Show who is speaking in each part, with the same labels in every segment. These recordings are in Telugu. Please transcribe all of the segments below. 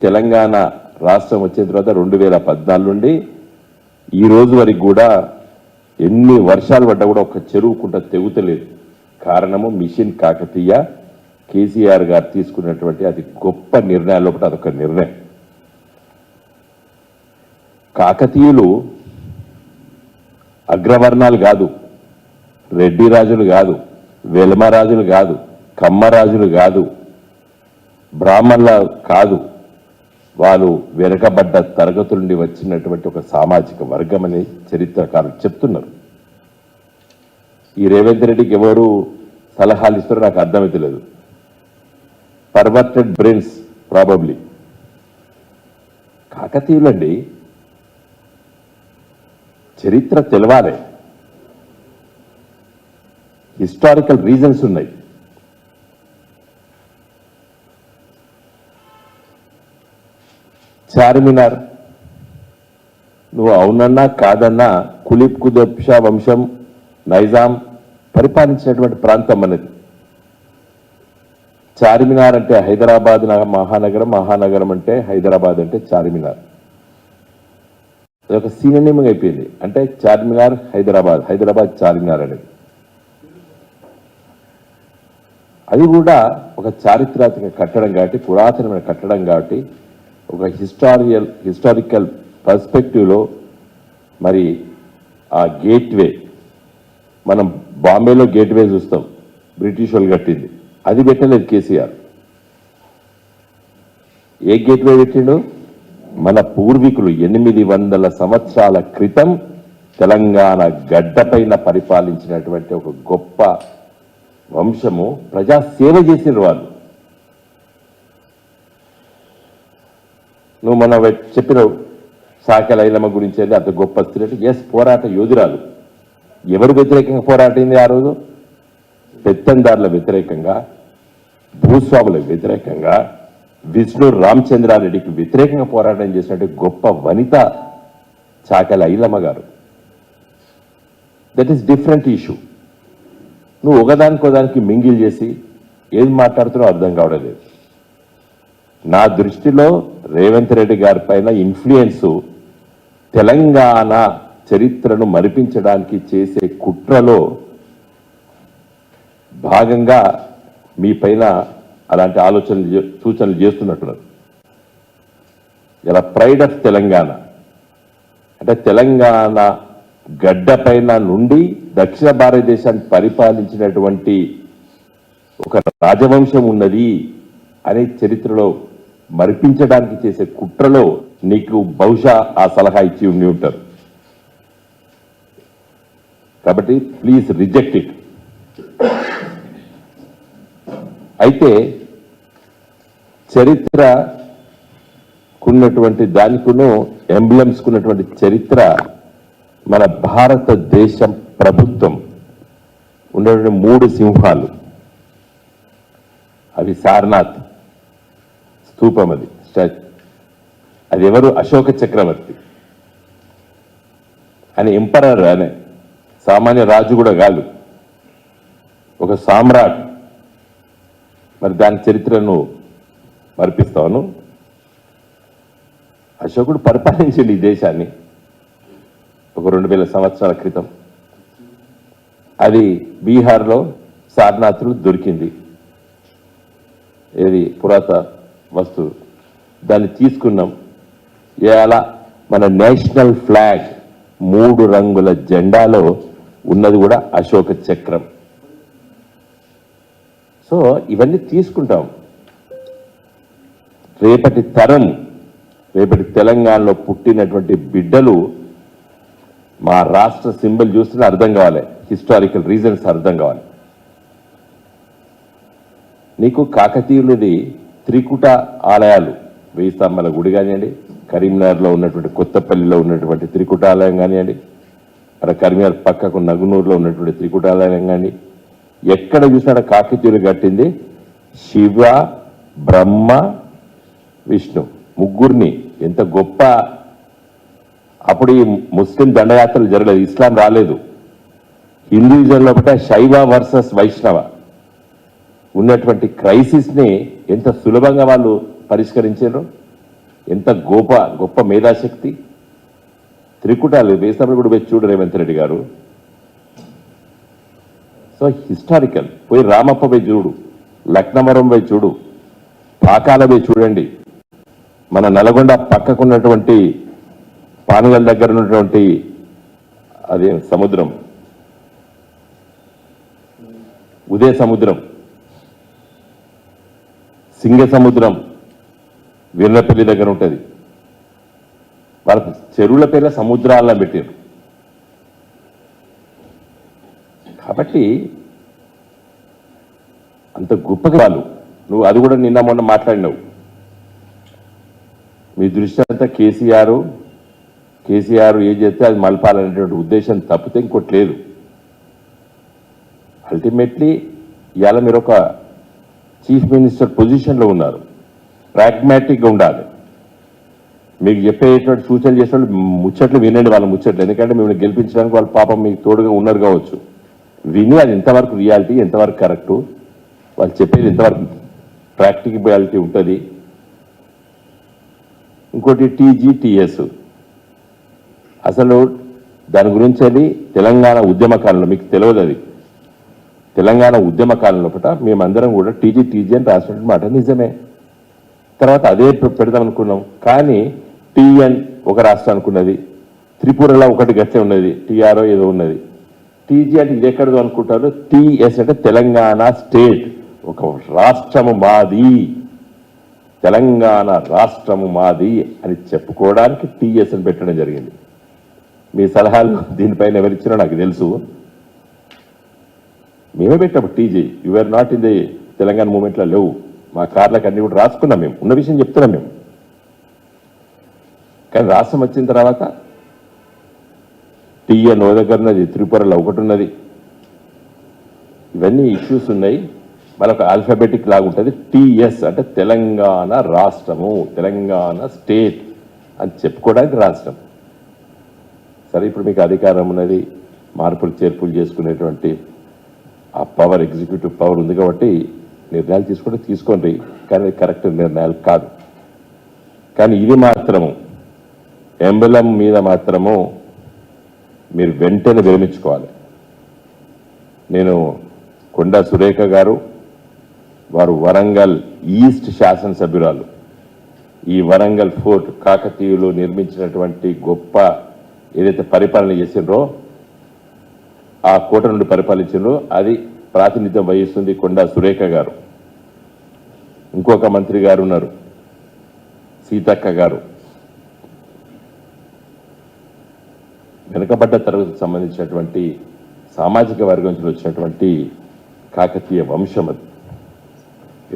Speaker 1: తెలంగాణ రాష్ట్రం వచ్చిన తర్వాత 2014 నుండి ఈ రోజు వరకు కూడా ఎన్ని వర్షాలు పడ్డా కూడా ఒక చెరువు కుంట తెగుతలేదు. కారణము మిషన్ కాకతీయ కేసీఆర్ గారు తీసుకున్నటువంటి అది గొప్ప నిర్ణయాల్లో ఒకటి, అదొక నిర్ణయం. కాకతీయులు అగ్రవర్ణాలు కాదు, రెడ్డి రాజులు కాదు, వెలమరాజులు కాదు, కమ్మరాజులు కాదు, బ్రాహ్మణుల కాదు. వాళ్ళు వెనకబడ్డ తరగతుల నుండి వచ్చినటువంటి ఒక సామాజిక వర్గం అని చరిత్రకారులు చెప్తున్నారు. ఈ రేవంత్ రెడ్డికి ఎవరు సలహాలు ఇస్తారో నాకు అర్థమైతలేదు. Perverted brains probably. కాకతీయులండి, చరిత్ర తెలవాలి, హిస్టారికల్ రీజన్స్ ఉన్నాయి. చార్మినార్ నువ్వు అవునన్నా కాదన్నా కులీబ్ కుతుబ్ షా వంశం, నైజాం పరిపాలించినటువంటి ప్రాంతం అనేది. చార్మినార్ అంటే హైదరాబాద్ మహానగరం, మహానగరం అంటే హైదరాబాద్ అంటే చార్మినార్. అదొక సినోనిమ్ అయిపోయింది. అంటే చార్మినార్ హైదరాబాద్, హైదరాబాద్ చార్మినార్ అనేది. అది కూడా ఒక చారిత్రాత్మక కట్టడం కాబట్టి, పురాతనమైన కట్టడం కాబట్టి, ఒక హిస్టారికల్ పర్స్పెక్టివ్లో మరి ఆ గేట్వే, మనం బాంబేలో గేట్వే చూస్తాం, బ్రిటిష్ వాళ్ళు కట్టింది. అది పెట్టలేదు కేసీఆర్. ఏ గేట్వే పెట్టిండు? మన పూర్వీకులు 800 సంవత్సరాల క్రితం తెలంగాణ గడ్డపైన పరిపాలించినటువంటి ఒక గొప్ప వంశము, ప్రజాసేవ చేసిన వాళ్ళు. నువ్వు మన చెప్పిన సాకెల ఐలమ్మ గురించి అయితే అంత గొప్ప స్త్రీ. ఎస్, పోరాట యోధురాలు. ఎవరు వ్యతిరేకంగా పోరాటింది ఆ రోజు? పెత్తందారుల వ్యతిరేకంగా, భూస్వాములకు వ్యతిరేకంగా, విష్ణు రామచంద్రారెడ్డికి వ్యతిరేకంగా పోరాటం చేసినట్టు గొప్ప వనిత చాకెల ఐలమ్మ గారు. That is different issue. నువ్వు ఒకదానికోదానికి మింగిల్ చేసి ఏం మాట్లాడుతున్నావు అర్థం కావడం లేదు. నా దృష్టిలో రేవంత్ రెడ్డి గారి పైన ఇన్ఫ్లుయెన్స్ తెలంగాణ చరిత్రను మరిపించడానికి చేసే కుట్రలో భాగంగా మీ పైన అలాంటి ఆలోచనలు, సూచనలు చేస్తున్నట్టున్నారు. ఇలా ప్రైడ్ ఆఫ్ తెలంగాణ అంటే తెలంగాణ గడ్డపైన నుండి దక్షిణ భారతదేశాన్ని పరిపాలించినటువంటి ఒక రాజవంశం ఉన్నది అనే చరిత్రలో మరిపించడానికి చేసే కుట్రలో నీకు బహుశా ఆ సలహా ఇచ్చి ఉండి ఉంటారు. కాబట్టి ప్లీజ్ రిజెక్ట్ ఇట్. అయితే చరిత్రకున్నటువంటి దానికును ఎంబ్లమ్స్కున్నటువంటి చరిత్ర, మన భారతదేశం ప్రభుత్వం ఉన్నటువంటి 3 సింహాలు, అవి సారనాథ్ స్తూపం, అది స్టాచ్యూ. అది ఎవరు? అశోక చక్రవర్తి అని, ఎంపరర్ అనే సామాన్య రాజు కూడా కాదు, ఒక సామ్రాట్. మరి దాని చరిత్రను మరిపిస్తాను. అశోకుడు పరిపాలించింది ఈ దేశాన్ని ఒక 2000 సంవత్సరాల క్రితం. అది బీహార్లో సారనాథ్లో దొరికింది. ఏది పురాత వస్తువు, దాన్ని తీసుకున్నాం. ఇలా మన నేషనల్ ఫ్లాగ్ 3 రంగుల జెండాలో ఉన్నది కూడా అశోక చక్రం. సో ఇవన్నీ తీసుకుంటాం. రేపటి తరం, రేపటి తెలంగాణలో పుట్టినటువంటి బిడ్డలు మా రాష్ట్ర సింబల్ చూస్తే అర్థం కావాలి, హిస్టారికల్ రీజన్స్ అర్థం కావాలి. నీకు కాకతీయులది త్రికుట ఆలయాలు, 1000 స్తంభాల గుడి కానివ్వండి, కరీంనగర్లో ఉన్నటువంటి కొత్తపల్లిలో ఉన్నటువంటి త్రికుటాలయం కానివ్వండి, అక్కడ కరీంనగర్ పక్కకు నగునూరులో ఉన్నటువంటి త్రికుటాలయం కానీ, ఎక్కడ చూసినా కాకతీయులు కట్టింది శివ, బ్రహ్మ, విష్ణు ముగ్గురిని. ఎంత గొప్ప! అప్పుడు ఈ ముస్లిం దండయాత్రలు జరగలేదు, ఇస్లాం రాలేదు. హిందూయిజంలో బట్ట శైవ వర్సెస్ వైష్ణవ ఉన్నటువంటి క్రైసిస్ని ఎంత సులభంగా వాళ్ళు పరిష్కరించారు. ఎంత గొప్ప మేధాశక్తి. త్రికుటాలు వేసినప్పుడు కూడా పోయి చూడు రేవంత్ రెడ్డి గారు. So historical. పోయి రామప్ప పోయి చూడు, లక్నవరం పోయి చూడు, పాకాల పోయి చూడండి, మన నల్గొండ పక్కకున్నటువంటి పానుగల దగ్గర ఉన్నటువంటి అదే సముద్రం, ఉదయ సముద్రం, సింగ సముద్రం వీర్లపల్లి దగ్గర ఉంటుంది. వాళ్ళ చెరువుల పేర్ల సముద్రాల్లో పెట్టారు. కాబట్టి అంత గొప్పగా వాళ్ళు, నువ్వు అది కూడా నిన్న మొన్న మాట్లాడినావు. మీ దృష్టి అంతా కేసీఆర్ ఏం చేస్తే అది మలపాలనేటువంటి ఉద్దేశం తప్పితే ఇంకోటి లేదు. అల్టిమేట్లీ ఇవాళ మీరు ఒక చీఫ్ మినిస్టర్ పొజిషన్లో ఉన్నారు. ప్రాగ్మాటిక్గా ఉండాలి. మీకు చెప్పేటువంటి సూచనలు చేసే ముచ్చట్లు వినండి, వాళ్ళ ముచ్చట్లు. ఎందుకంటే మిమ్మల్ని గెలిపించడానికి వాళ్ళు పాపం మీకు తోడుగా ఉన్నారు కావచ్చు. విని అది ఎంతవరకు రియాలిటీ, ఎంతవరకు కరెక్టు, వాళ్ళు చెప్పేది ఎంతవరకు ప్రాక్టికబిలిటీ ఉంటుంది. ఇంకోటి టీజీటీఎస్, అసలు దాని గురించి అది తెలంగాణ ఉద్యమ కాలంలో మీకు తెలియదు. అది తెలంగాణ ఉద్యమ కాలంలో ఒకట మేమందరం కూడా టీజీ అని రాసినటువంటి మాట నిజమే. తర్వాత అదే పెడదాం అనుకున్నాం. కానీ టీఎన్ ఒక రాష్ట్రం అనుకున్నది, త్రిపురలో ఒకటి గట్లే ఉన్నది, టీఆర్ఓ ఏదో ఉన్నది. టీజీ అంటే ఇది ఎక్కడదో అనుకుంటారు. టీఎస్ అంటే తెలంగాణ స్టేట్, ఒక రాష్ట్రము మాది, తెలంగాణ రాష్ట్రము మాది అని చెప్పుకోవడానికి టీఎస్ అని పెట్టడం జరిగింది. మీ సలహాలు దీనిపైన ఎవరిచ్చినా నాకు తెలుసు. మేమే పెట్టాము TG. You are not in the Telangana మూమెంట్లో లేవు. మా కార్లకు అన్ని కూడా రాసుకున్నాం. మేము ఉన్న విషయం చెప్తున్నాం మేము. కానీ రాష్ట్రం వచ్చిన తర్వాత టీఎన్ ఓ దగ్గర ఉన్నది, త్రిపురలో ఒకటి ఉన్నది. ఇవన్నీ ఇష్యూస్ ఉన్నాయి. మనకు ఆల్ఫాబెటిక్ లాగా ఉంటుంది. టీఎస్ అంటే తెలంగాణ రాష్ట్రము, తెలంగాణ స్టేట్ అని చెప్పుకోవడానికి రాష్ట్రం. సరే, ఇప్పుడు మీకు అధికారం ఉన్నది, మార్పులు చేర్పులు చేసుకునేటువంటి ఆ పవర్, ఎగ్జిక్యూటివ్ పవర్ ఉంది కాబట్టి నిర్ణయాలు తీసుకోండి. కానీ కరెక్ట్ నిర్ణయాలు కాదు. కానీ ఇది మాత్రము ఎంబలం మీద మాత్రము మీరు వెంటనే విరమించుకోవాలి. నేను కొండా సురేఖ గారు, వారు వరంగల్ ఈస్ట్ శాసనసభ్యురాలు. ఈ వరంగల్ ఫోర్ట్ కాకతీయులు నిర్మించినటువంటి గొప్ప ఏదైతే పరిపాలన చేసిండ్రో, ఆ కోట నుండి పరిపాలించిండ్రో అది ప్రాతినిధ్యం వహిస్తుంది కొండా సురేఖ గారు. ఇంకొక మంత్రి గారు ఉన్నారు, సీతక్క గారు. వెనుకబడ్డ తరగతికి సంబంధించినటువంటి సామాజిక వర్గం నుంచి వచ్చినటువంటి కాకతీయ వంశం అది.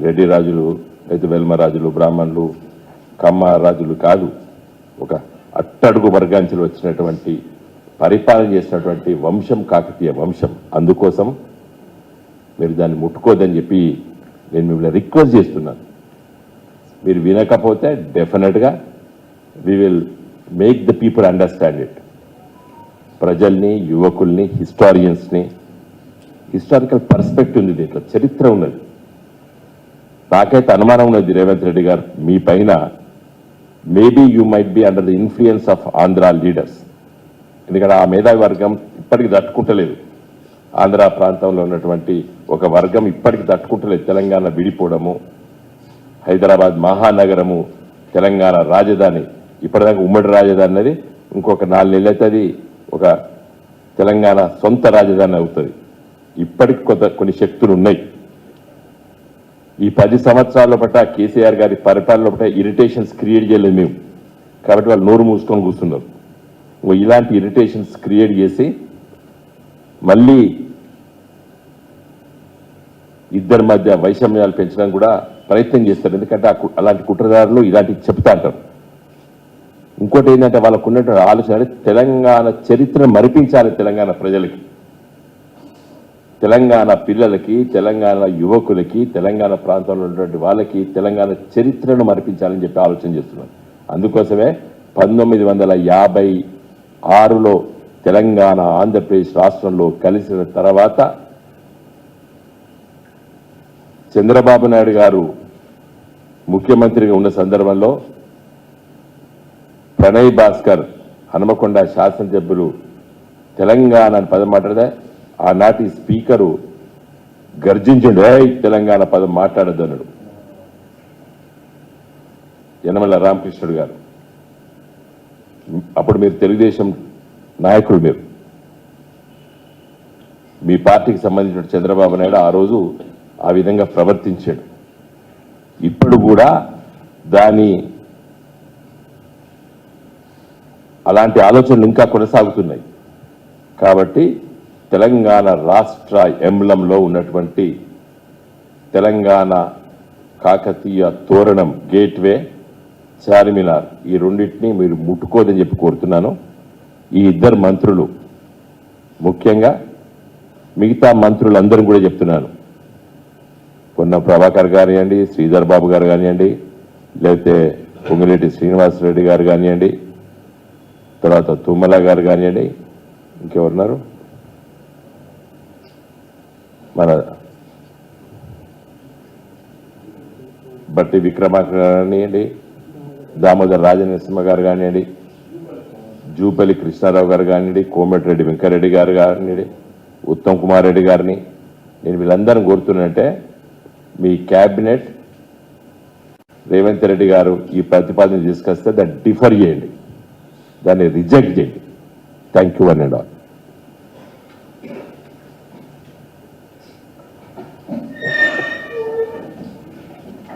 Speaker 1: రెడ్డి రాజులు, అయితే వెల్మ రాజులు, బ్రాహ్మణులు, కమ్మ రాజులు కాదు. ఒక అట్టడుగు వర్గాంచులు వచ్చినటువంటి పరిపాలన చేసినటువంటి వంశం కాకతీయ వంశం. అందుకోసం మీరు దాన్ని ముట్టుకోదని చెప్పి నేను మిమ్మల్ని రిక్వెస్ట్ చేస్తున్నాను. మీరు వినకపోతే డెఫినెట్గా we will make the people understand it. ప్రజల్ని, యువకుల్ని, హిస్టారియన్స్ని, హిస్టారికల్ పర్స్పెక్టివ్ ఉంది దీంట్లో, చరిత్ర ఉన్నది. నాకైతే అనుమానం ఉన్నది రేవంత్ రెడ్డి గారు మీ పైన. Maybe you might be under the influence of Andhra leaders. ఎందుకంటే ఆ మేధావి వర్గం ఇప్పటికి తట్టుకుంటలేదు. ఆంధ్ర ప్రాంతంలో ఉన్నటువంటి ఒక వర్గం ఇప్పటికి తట్టుకుంటలేదు. తెలంగాణ విడిపోవడము, హైదరాబాద్ మహానగరము, తెలంగాణ రాజధాని, ఇప్పటిదాకా ఉమ్మడి రాజధాని అనేది ఇంకొక 4 నెలలు అయితే అది ఒక తెలంగాణ సొంత రాజధాని అవుతుంది. ఇప్పటికి కొన్ని శక్తులు ఉన్నాయి. ఈ 10 సంవత్సరాల పట్ల కేసీఆర్ గారి పరిపాలన పట్ల ఇరిటేషన్స్ క్రియేట్ చేయలేదు మేము. కాబట్టి వాళ్ళు నోరు మూసుకొని కూర్చున్నారు. ఇలాంటి ఇరిటేషన్స్ క్రియేట్ చేసి మళ్ళీ ఇద్దరి మధ్య వైషమ్యాలు పెంచడానికి కూడా ప్రయత్నం చేస్తారు. ఎందుకంటే అలాంటి కుట్రదారులు ఇలాంటివి చెప్తా అంటారు. ఇంకోటి ఏంటంటే వాళ్ళకు ఉన్నటువంటి ఆలోచన తెలంగాణ చరిత్రను మరిపించాలి. తెలంగాణ ప్రజలకి, తెలంగాణ పిల్లలకి, తెలంగాణ యువకులకి, తెలంగాణ ప్రాంతంలో ఉన్నటువంటి వాళ్ళకి తెలంగాణ చరిత్రను మరిపించాలని చెప్పి ఆలోచన చేస్తున్నారు. అందుకోసమే 1956లో తెలంగాణ ఆంధ్రప్రదేశ్ రాష్ట్రంలో కలిసిన తర్వాత చంద్రబాబు నాయుడు గారు ముఖ్యమంత్రిగా ఉన్న సందర్భంలో ప్రణయ్ భాస్కర్ హనుమకొండ శాసనసభ్యులు తెలంగాణ అని పదం మాట్లాడితే ఆనాటి స్పీకరు గర్జించండు, తెలంగాణ పదం మాట్లాడద్దు అన్నాడు యనమల రామకృష్ణుడు గారు. అప్పుడు మీరు తెలుగుదేశం నాయకుడు, మీరు మీ పార్టీకి సంబంధించిన చంద్రబాబు నాయుడు ఆ రోజు ఆ విధంగా ప్రవర్తించాడు. ఇప్పుడు కూడా అలాంటి ఆలోచనలు ఇంకా కొనసాగుతున్నాయి. కాబట్టి తెలంగాణ రాష్ట్ర ఎంబ్లంలో ఉన్నటువంటి తెలంగాణ కాకతీయ తోరణం గేట్వే చార్మినార్ ఈ రెండింటినీ మీరు ముట్టుకోదని చెప్పి కోరుతున్నాను. ఈ ఇద్దరు మంత్రులు, ముఖ్యంగా మిగతా మంత్రులందరూ కూడా చెప్తున్నాను, పొన్నం ప్రభాకర్ కానివ్వండి, శ్రీధర్ బాబు గారు కానివ్వండి, లేకపోతే పొంగిరెడ్డి శ్రీనివాసరెడ్డి గారు కానివ్వండి, తర్వాత తుమ్మల గారు కానివ్వండి, ఇంకెవరున్నారు, మన బట్టి విక్రమార్క కానివ్వండి, దామోదర్ రాజనరసింహ గారు కానివ్వండి, జూపల్లి కృష్ణారావు గారు కానివ్వండి, కోమటిరెడ్డి వెంకరెడ్డి గారు కానివ్వండి, ఉత్తమ్ కుమార్ రెడ్డి గారిని నేను వీళ్ళందరినీ కోరుతున్నానంటే, మీ క్యాబినెట్ రేవంత్ రెడ్డి గారు ఈ ప్రతిపాదన తీసుకొస్తే దాన్ని డిఫర్ చేయండి, దాన్ని రిజెక్ట్ చేయండి. Thank you one and all.